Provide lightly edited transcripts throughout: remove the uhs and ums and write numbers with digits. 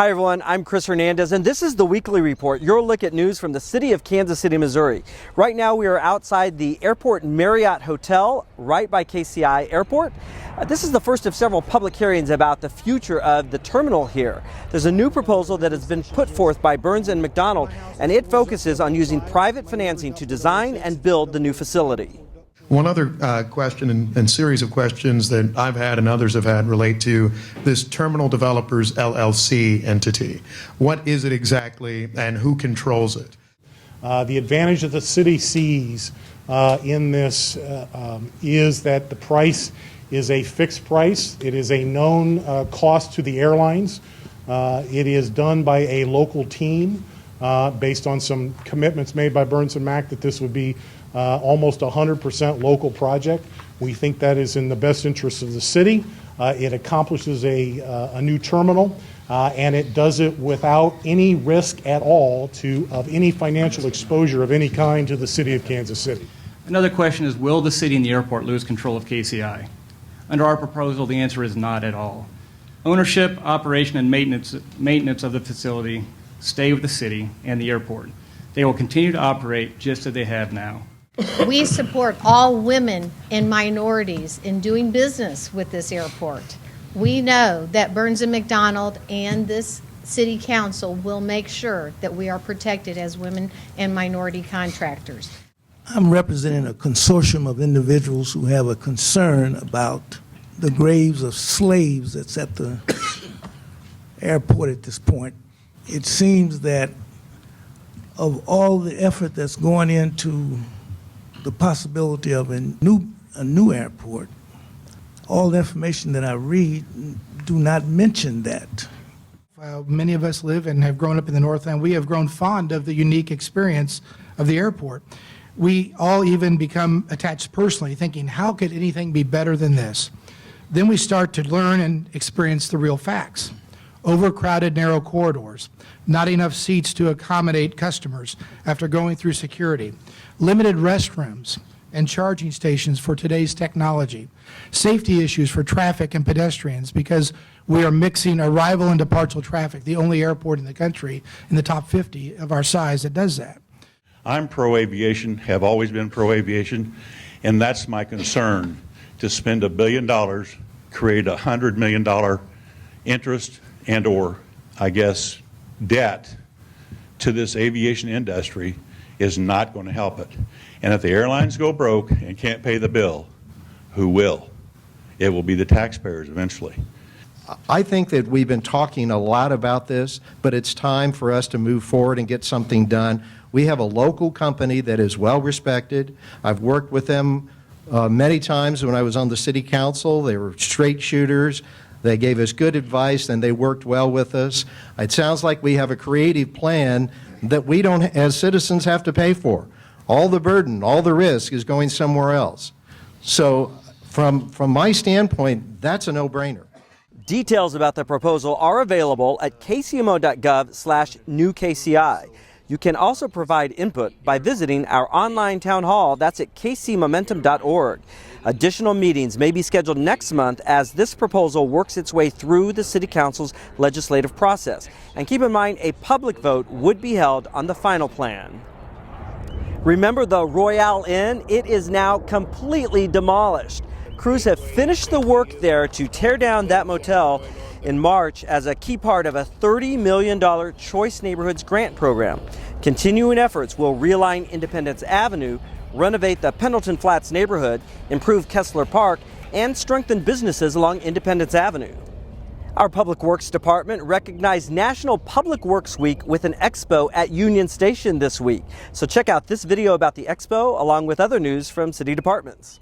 Hi everyone, I'm Chris Hernandez and this is the Weekly Report, your look at news from the city of Kansas City, Missouri. Right now we are outside the Airport Marriott Hotel right by KCI Airport. This is the first of several public hearings about the future of the terminal here. There's a new proposal that has been put forth by Burns and McDonnell, and it focuses on using private financing to design and build the new facility. One other question and series of questions that I've had and others have had relate to this Terminal Developers LLC entity. What is it exactly and who controls it? The advantage that the city sees in this is that the price is a fixed price. It is a known cost to the airlines. It is done by a local team based on some commitments made by Burns and Mac that this would be almost 100% local project. We think that is in the best interest of the city. It accomplishes a new terminal, and it does it without any risk at all of any financial exposure of any kind to the city of Kansas City. Another question is, will the city and the airport lose control of KCI? Under our proposal, the answer is not at all. Ownership, operation, and maintenance of the facility stay with the city and the airport. They will continue to operate just as they have now. We support all women and minorities in doing business with this airport. We know that Burns and McDonnell and this city council will make sure that we are protected as women and minority contractors. I'm representing a consortium of individuals who have a concern about the graves of slaves that's at the airport at this point. It seems that of all the effort that's going into the possibility of a new airport, all the information that I read do not mention that. Many of us live and have grown up in the North End. We have grown fond of the unique experience of the airport. We all even become attached personally, thinking, how could anything be better than this? Then we start to learn and experience the real facts. Overcrowded narrow corridors, not enough seats to accommodate customers after going through security, limited restrooms and charging stations for today's technology, safety issues for traffic and pedestrians because we are mixing arrival and departure traffic, the only airport in the country in the top 50 of our size that does that. I'm pro-aviation, have always been pro-aviation, and that's my concern, to spend $1 billion, create $100 million interest and or, I guess, debt to this aviation industry is not going to help it. And if the airlines go broke and can't pay the bill, who will? It will be the taxpayers eventually. I think that we've been talking a lot about this, but it's time for us to move forward and get something done. We have a local company that is well respected. I've worked with them many times when I was on the city council. They were straight shooters. They gave us good advice and they worked well with us. It sounds like we have a creative plan that we don't, as citizens, have to pay for. All the burden, all the risk is going somewhere else. So from my standpoint, that's a no-brainer. Details about the proposal are available at kcmo.gov/newkci. You can also provide input by visiting our online town hall. That's at kcmomentum.org. Additional meetings may be scheduled next month as this proposal works its way through the City Council's legislative process. And keep in mind, a public vote would be held on the final plan. Remember the Royale Inn? It is now completely demolished. Crews have finished the work there to tear down that motel in March as a key part of a $30 million Choice Neighborhoods grant program. Continuing efforts will realign Independence Avenue, renovate the Pendleton Flats neighborhood, improve Kessler Park, and strengthen businesses along Independence Avenue. Our Public Works Department recognized National Public Works Week with an expo at Union Station this week. So check out this video about the expo along with other news from city departments.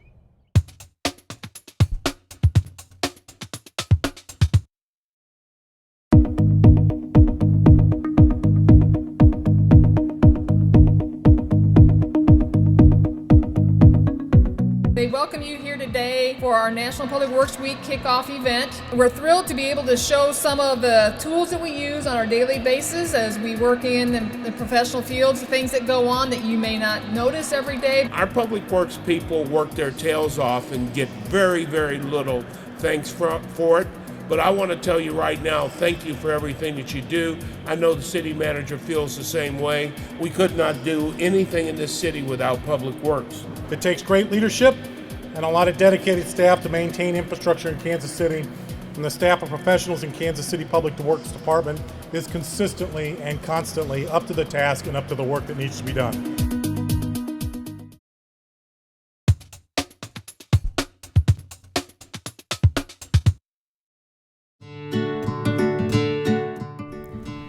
They welcome you here today for our National Public Works Week kickoff event. We're thrilled to be able to show some of the tools that we use on our daily basis as we work in the professional fields, the things that go on that you may not notice every day. Our public works people work their tails off and get very, very little thanks for it. But I want to tell you right now, thank you for everything that you do. I know the city manager feels the same way. We could not do anything in this city without Public Works. It takes great leadership and a lot of dedicated staff to maintain infrastructure in Kansas City, and the staff of professionals in Kansas City Public Works Department is consistently and constantly up to the task and up to the work that needs to be done.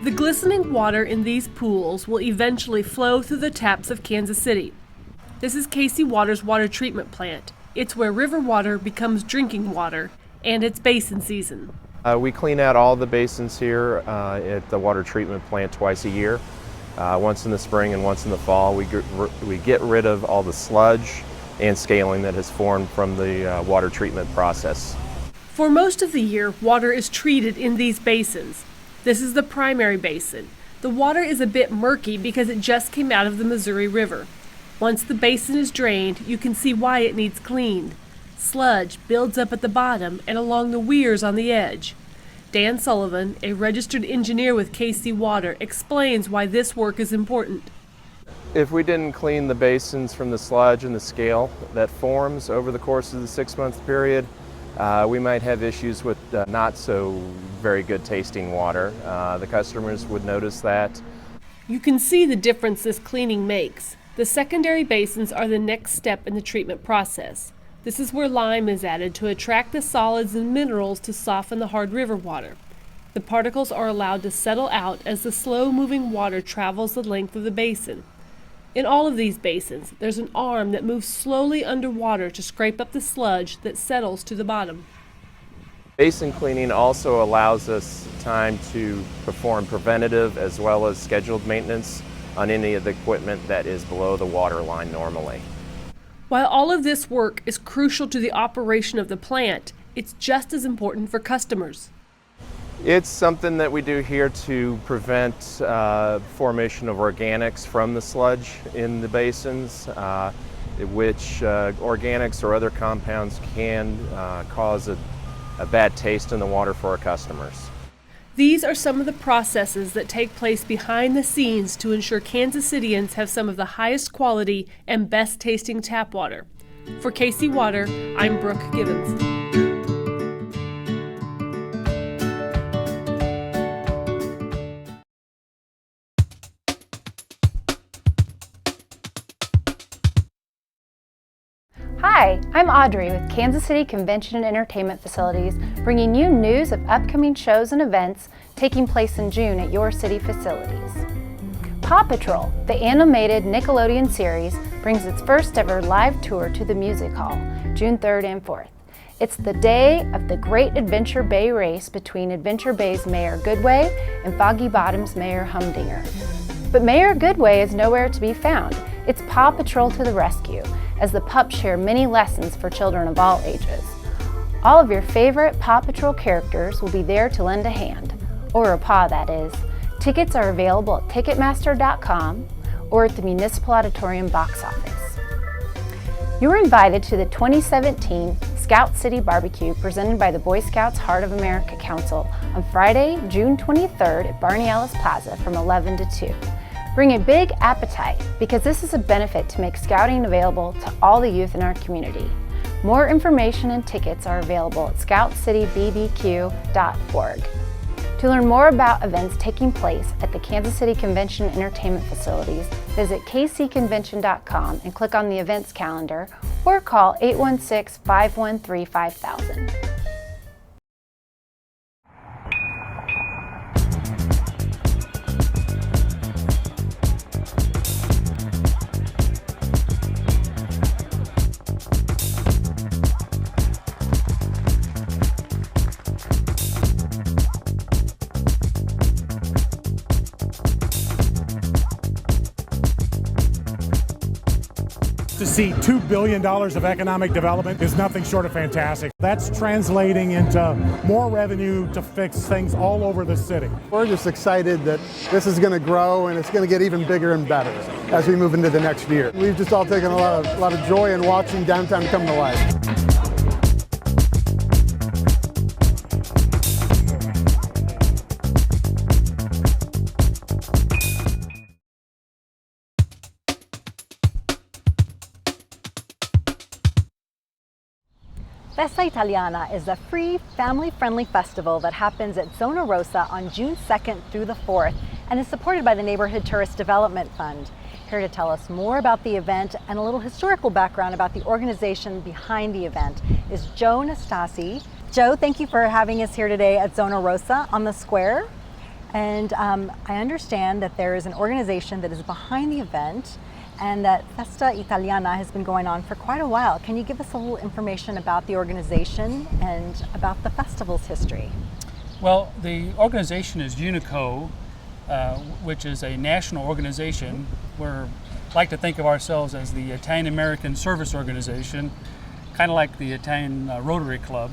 The glistening water in these pools will eventually flow through the taps of Kansas City. This is KC Water's water treatment plant. It's where river water becomes drinking water, and it's basin season. We clean out all the basins here at the water treatment plant twice a year. Once in the spring and once in the fall. We get rid of all the sludge and scaling that has formed from the water treatment process. For most of the year, water is treated in these basins. This is the primary basin. The water is a bit murky because it just came out of the Missouri River. Once the basin is drained, you can see why it needs cleaned. Sludge builds up at the bottom and along the weirs on the edge. Dan Sullivan, a registered engineer with KC Water, explains why this work is important. If we didn't clean the basins from the sludge and the scale that forms over the course of the 6-month period, we might have issues with not so very good tasting water. The customers would notice that. You can see the difference this cleaning makes. The secondary basins are the next step in the treatment process. This is where lime is added to attract the solids and minerals to soften the hard river water. The particles are allowed to settle out as the slow-moving water travels the length of the basin. In all of these basins, there's an arm that moves slowly underwater to scrape up the sludge that settles to the bottom. Basin cleaning also allows us time to perform preventative as well as scheduled maintenance on any of the equipment that is below the water line normally. While all of this work is crucial to the operation of the plant, it's just as important for customers. It's something that we do here to prevent formation of organics from the sludge in the basins, which organics or other compounds can cause a bad taste in the water for our customers. These are some of the processes that take place behind the scenes to ensure Kansas Cityans have some of the highest quality and best tasting tap water. For KC Water, I'm Brooke Gibbons. Hi, I'm Audrey with Kansas City Convention and Entertainment Facilities, bringing you news of upcoming shows and events taking place in June at your city facilities. Paw Patrol, the animated Nickelodeon series, brings its first ever live tour to the Music Hall, June 3rd and 4th. It's the day of the Great Adventure Bay race between Adventure Bay's Mayor Goodway and Foggy Bottom's Mayor Humdinger. But Mayor Goodway is nowhere to be found. It's Paw Patrol to the rescue, as the pups share many lessons for children of all ages. All of your favorite Paw Patrol characters will be there to lend a hand, or a paw that is. Tickets are available at Ticketmaster.com or at the Municipal Auditorium box office. You're invited to the 2017 Scout City Barbecue presented by the Boy Scouts Heart of America Council on Friday, June 23rd at Barney Ellis Plaza from 11 to 2. Bring a big appetite because this is a benefit to make scouting available to all the youth in our community. More information and tickets are available at scoutcitybbq.org. To learn more about events taking place at the Kansas City Convention and Entertainment Facilities, visit kcconvention.com and click on the events calendar or call 816-513-5000. To see $2 billion of economic development is nothing short of fantastic. That's translating into more revenue to fix things all over the city. We're just excited that this is going to grow and it's going to get even bigger and better as we move into the next year. We've just all taken a lot of joy in watching downtown come to life. Festa Italiana is a free, family-friendly festival that happens at Zona Rosa on June 2nd through the 4th and is supported by the Neighborhood Tourist Development Fund. Here to tell us more about the event and a little historical background about the organization behind the event is Joe Nastasi. Joe, thank you for having us here today at Zona Rosa on the square. And I understand that there is an organization that is behind the event and that Festa Italiana has been going on for quite a while. Can you give us a little information about the organization and about the festival's history? Well, the organization is UNICO, which is a national organization. We like to think of ourselves as the Italian American Service Organization, kind of like the Italian Rotary Club.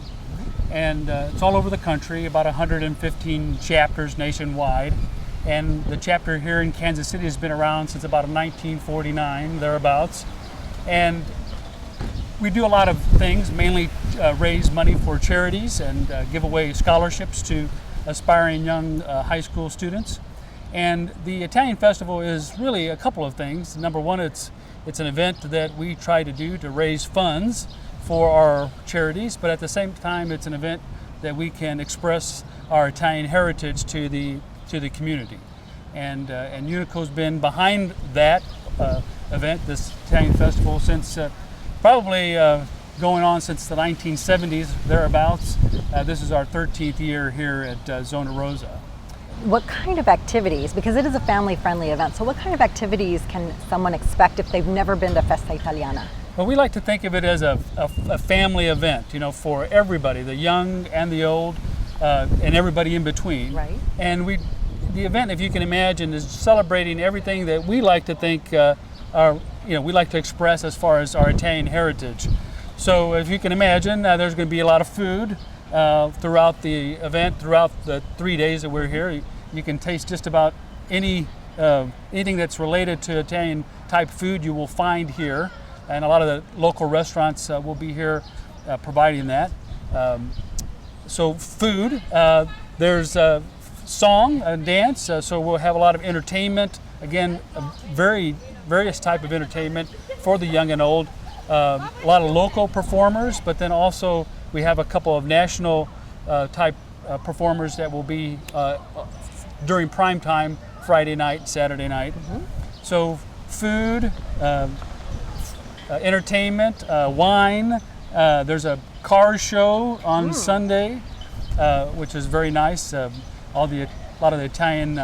And it's all over the country, about 115 chapters nationwide. And the chapter here in Kansas City has been around since about 1949, thereabouts. And we do a lot of things, mainly raise money for charities and give away scholarships to aspiring young high school students. And the Italian Festival is really a couple of things. Number one, it's an event that we try to do to raise funds for our charities, but at the same time, it's an event that we can express our Italian heritage to the community. And UNICO's been behind that event, this Italian Festival, since probably going on since the 1970s, thereabouts. This is our 13th year here at Zona Rosa. What kind of activities, because it is a family-friendly event, so what kind of activities can someone expect if they've never been to Festa Italiana? Well, we like to think of it as a family event, you know, for everybody, the young and the old, and everybody in between. Right. And the event, if you can imagine, is celebrating everything that we like to think, we like to express as far as our Italian heritage. So, if you can imagine, there's going to be a lot of food throughout the event, throughout the 3 days that we're here. You can taste just about anything that's related to Italian type food you will find here. And a lot of the local restaurants will be here providing that. So food, there's song and dance, so we'll have a lot of entertainment. Again, various type of entertainment for the young and old. A lot of local performers, but then also we have a couple of national type performers that will be during prime time, Friday night, Saturday night. So food, entertainment, wine. There's a car show on Sunday, which is very nice. A lot of the Italian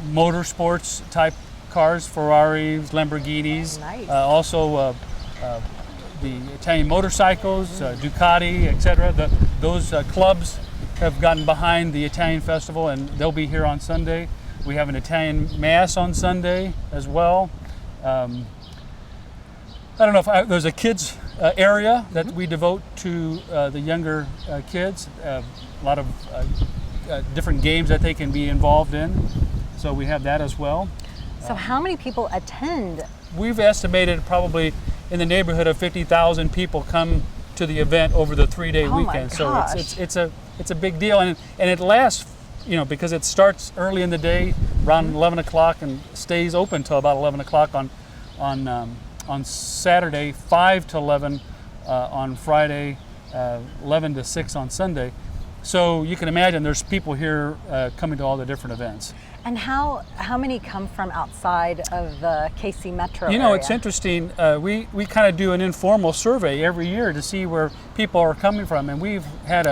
motorsports type cars, Ferraris, Lamborghinis. Nice. Also the Italian motorcycles, Ducati, etc. Those clubs have gotten behind the Italian Festival, and they'll be here on Sunday. We have an Italian Mass on Sunday as well. I don't know if there's a kids area that we devote to the younger kids. A lot of different games that they can be involved in. So we have that as well. So how many people attend? We've estimated probably in the neighborhood of 50,000 people come to the event over the 3-day weekend. So it's a big deal, and it lasts, because it starts early in the day, around 11 o'clock, and stays open till about 11 o'clock on Saturday, 5 to 11 on Friday, 11 to 6 on Sunday. So you can imagine there's people here coming to all the different events. And how many come from outside of the KC metro area? It's interesting. We kind of do an informal survey every year to see where people are coming from. And we've had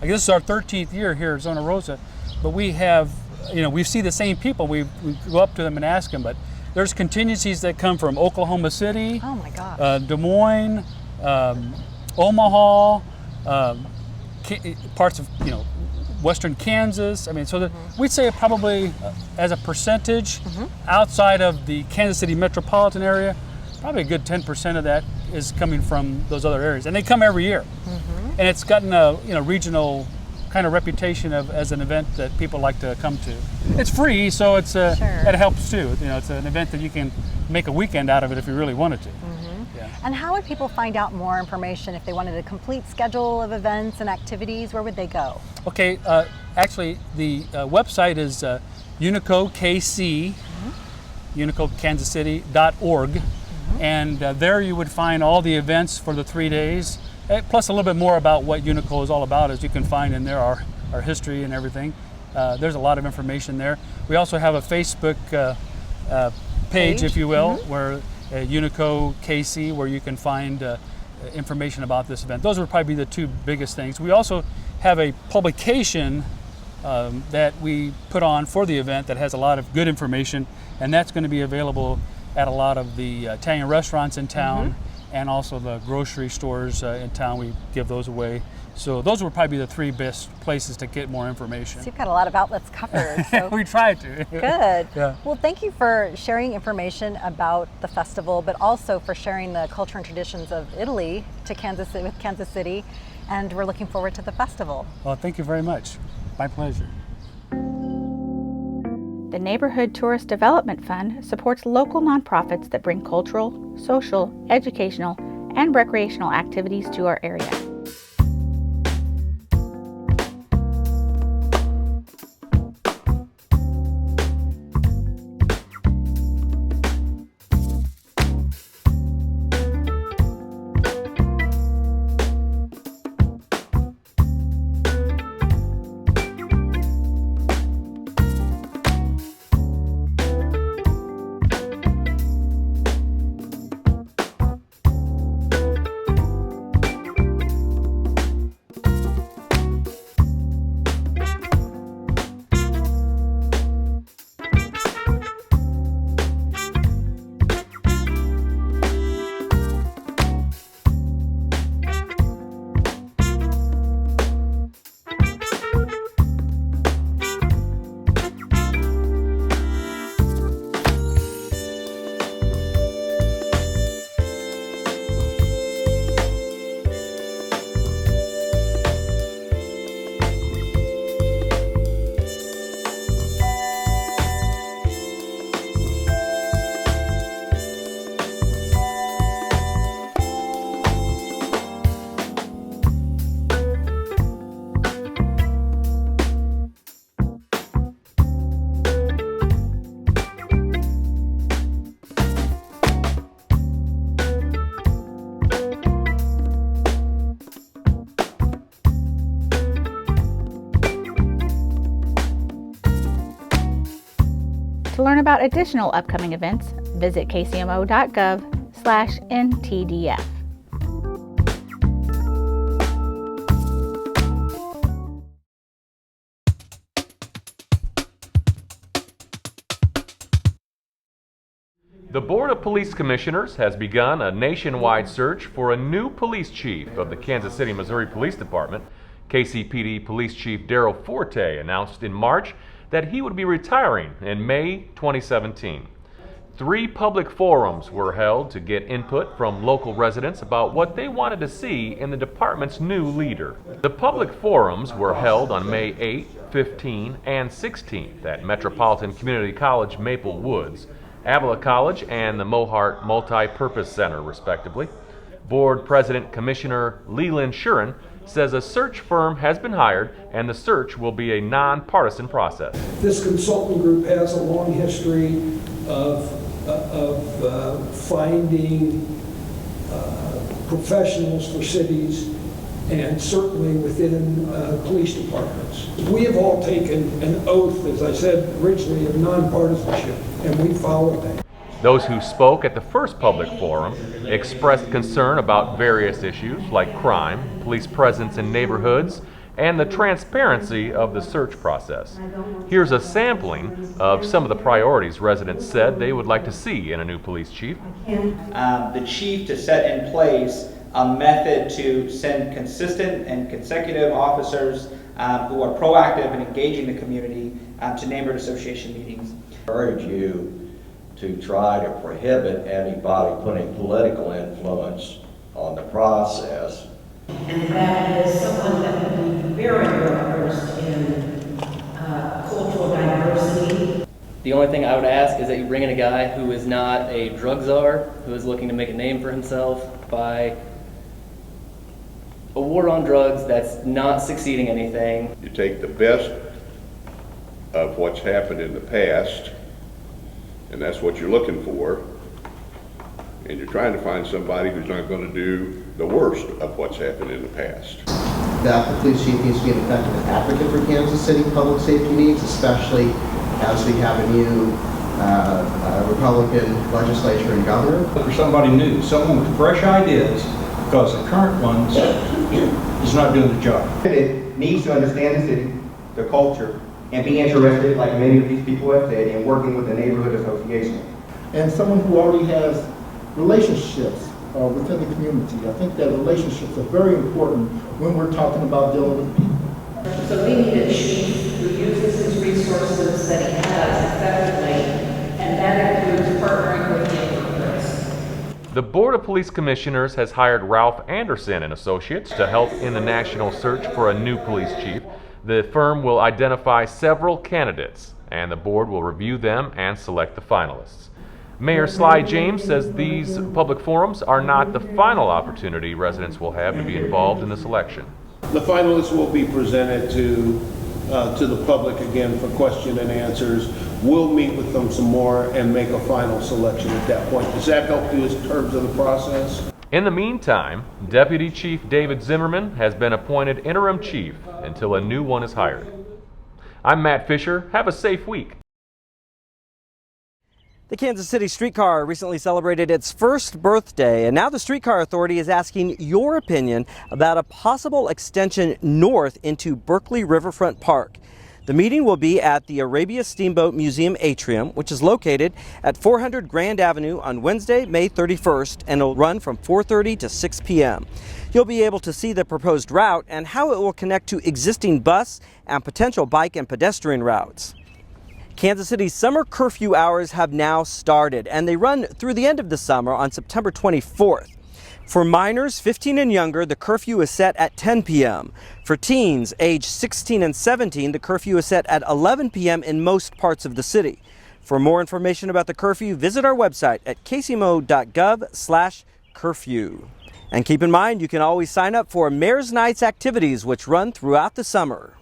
this is our 13th year here at Zona Rosa, but we have, we see the same people. We go up to them and ask them, but there's contingencies that come from Oklahoma City, oh my gosh, Des Moines, Omaha, parts of western Kansas. We'd say probably as a percentage outside of the Kansas City metropolitan area, probably a good 10% of that is coming from those other areas, and they come every year. And it's gotten a regional kind of reputation as an event that people like to come to. It's free, so it helps too. It's an event that you can make a weekend out of it if you really wanted to. Yeah. And how would people find out more information if they wanted a complete schedule of events and activities? Where would they go? Okay, actually the website is UNICO UNICOKansasCity.org, and there you would find all the events for the 3 days, plus a little bit more about what Unico is all about, as you can find in there, our history and everything. There's a lot of information there. We also have a Facebook page, if you will, where Unico KC, where you can find information about this event. Those would probably be the two biggest things. We also have a publication that we put on for the event that has a lot of good information, and that's going to be available at a lot of the Italian restaurants in town and also the grocery stores in town. We give those away. So those would probably be the three best places to get more information. So you've got a lot of outlets covered. So. We try to. Good. Yeah. Well, thank you for sharing information about the festival, but also for sharing the culture and traditions of Italy to Kansas City. And we're looking forward to the festival. Well, thank you very much. My pleasure. The Neighborhood Tourist Development Fund supports local nonprofits that bring cultural, social, educational, and recreational activities to our area. To learn about additional upcoming events, visit kcmo.gov/ntdf. The Board of Police Commissioners has begun a nationwide search for a new police chief of the Kansas City, Missouri Police Department. KCPD Police Chief Darrell Forte announced in March that he would be retiring in May 2017. 3 public forums were held to get input from local residents about what they wanted to see in the department's new leader. The public forums were held on May 8, 15, and 16th at Metropolitan Community College, Maple Woods, Avila College, and the Mohart Multi-Purpose Center, respectively. Board President Commissioner Leland Shuren says a search firm has been hired and the search will be a nonpartisan process. This consultant group has a long history of finding professionals for cities and certainly within police departments. We have all taken an oath, as I said originally, of nonpartisanship, and we follow that. Those who spoke at the first public forum expressed concern about various issues like crime, police presence in neighborhoods, and the transparency of the search process. Here's a sampling of some of the priorities residents said they would like to see in a new police chief. The chief to set in place a method to send consistent and consecutive officers who are proactive in engaging the community to neighborhood association meetings. I urge you to try to prohibit anybody putting political influence on the process. And that is someone that would be very well-versed in cultural diversity. The only thing I would ask is that you bring in a guy who is not a drug czar, who is looking to make a name for himself by a war on drugs that's not succeeding anything. You take the best of what's happened in the past, and that's what you're looking for, and you're trying to find somebody who's not going to do the worst of what's happened in the past. That the police chief needs to be an effective advocate for Kansas City public safety needs, especially as we have a new Republican legislature and governor. For somebody new, someone with fresh ideas, because the current ones is not doing the job. It needs to understand the city, the culture, and be interested, like many of these people have said, in working with the neighborhood association. And someone who already has relationships within the community. I think that relationships are very important when we're talking about dealing with people. So we need a chief who uses his resources that he has effectively, and that includes partnering with neighborhoods. The Board of Police Commissioners has hired Ralph Anderson and Associates to help in the national search for a new police chief. The firm will identify several candidates, and the board will review them and select the finalists. Mayor Sly James says these public forums are not the final opportunity residents will have to be involved in this election. The finalists will be presented to the public again for question and answers. We'll meet with them some more and make a final selection at that point. Does that help you in terms of the process? In the meantime, Deputy Chief David Zimmerman has been appointed interim chief until a new one is hired. I'm Matt Fisher. Have a safe week. The Kansas City streetcar recently celebrated its first birthday, and now the Streetcar Authority is asking your opinion about a possible extension north into Berkeley Riverfront Park. The meeting will be at the Arabia Steamboat Museum Atrium, which is located at 400 Grand Avenue on Wednesday, May 31st, and will run from 4:30 to 6 p.m. You'll be able to see the proposed route and how it will connect to existing bus and potential bike and pedestrian routes. Kansas City's summer curfew hours have now started, and they run through the end of the summer on September 24th. For minors 15 and younger, the curfew is set at 10 p.m. For teens aged 16 and 17, the curfew is set at 11 p.m. in most parts of the city. For more information about the curfew, visit our website at kcmo.gov/curfew. And keep in mind, you can always sign up for Mayor's Nights activities, which run throughout the summer.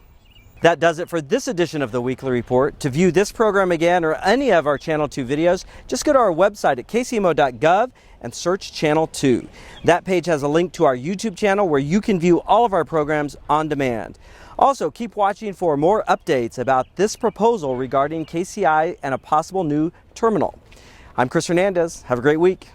That does it for this edition of the Weekly Report. To view this program again or any of our Channel 2 videos, just go to our website at kcmo.gov and search Channel 2. That page has a link to our YouTube channel where you can view all of our programs on demand. Also, keep watching for more updates about this proposal regarding KCI and a possible new terminal. I'm Chris Hernandez. Have a great week.